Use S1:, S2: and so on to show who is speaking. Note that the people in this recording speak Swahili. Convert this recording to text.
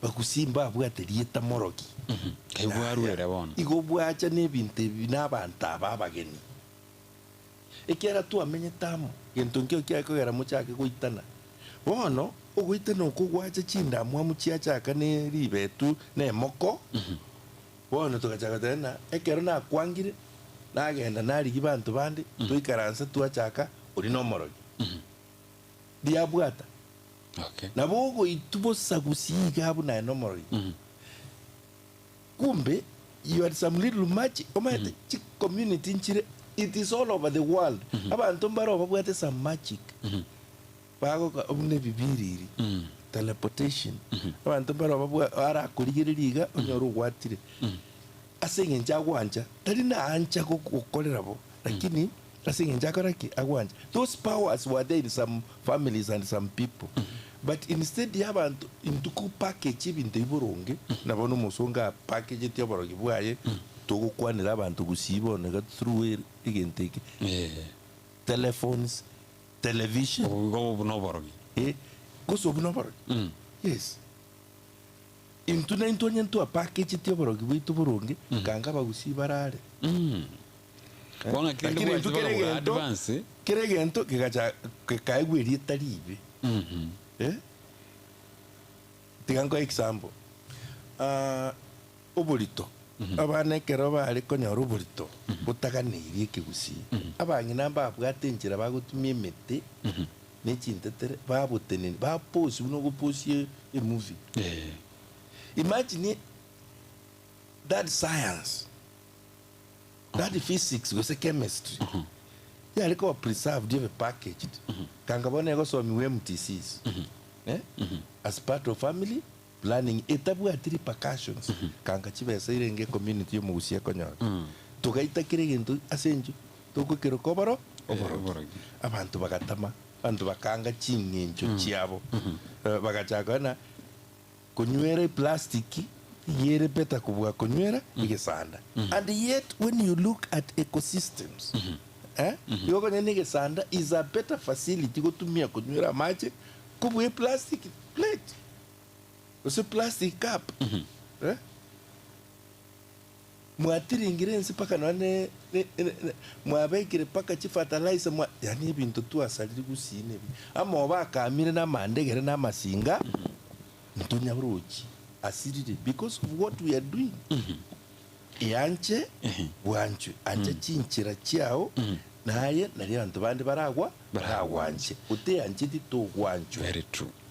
S1: bakusimba abwatirieta moroki
S2: kaibwarwere bono
S1: igo bwacha nebinte binabanta babageni ekiara tu amenye tamo gento nkio kiakogera muchake goitana bono ogoitana okogwacha chindamu amuchiachaka ne ribetu ne moko bono tugachaka tena ekero nakwangire nagenda narigi bantu bandi tuikaransa twachaka ori no morogi diabwata nabo ogoitubosa gusiga abu na no morogi kumbe you had some little magic omete chi community nchire it is all over the world abantu mbaro babwate some magic bago obune bibiriri teleportation abantu mbaro babwa ara kurigiriga onyoru gwatire asenge njagwanja tari na ancha kokorerabo lakini asenge njakaraki agwanja those powers were there in some families and some people but instead y'abantu intuku package ibintu iburonge nabona umusonga package tyoborogi bwaye tugukwanira abantu gusiboneka through igenteke telephones television
S2: go bunoborogi
S1: kuso bunoborogi yes intuna intonya ntua package tyoborogi bwitu buronge kanga bagusibarare
S2: kwanga kindi kwa advance
S1: kiregento kigacha kaigwiri taribe tigango example oburito abana kero bari konyora oburito butaganirie kigusi abangina babwate njira bagutumia emete n'ekintetere babutenene baposi buno guposie a movie imagine that science that physics was a chemistry yari ko preserved you packaged kanga bone go so miwe MTCs as part of family planning etabu atiri repercussions kanga chibesa irenge community mu gusia konyora tugaita kirigento asenju tukukiro kobaro oboro abantu bagatama abantu bakanga chingencho chiabo bagachakana kunywera plastiki yere beta kubwa kunywera igesanda and yet when you look at ecosystems yoko nenge sanda is a better facility gotumia kunywera maji kubwe plastic plate ose plastic cup mwatiri ingirensi paka none mwabekire paka chi fertilizer yani ibintu tu asaliri gusine ama obakamire na mandegere na masinga ntunya buruki asirire because of what we are doing yanche wanchu anje chinchira chiao naye nari abantu bandi baragwa baragwanje ute yanche dito wanchu
S2: very true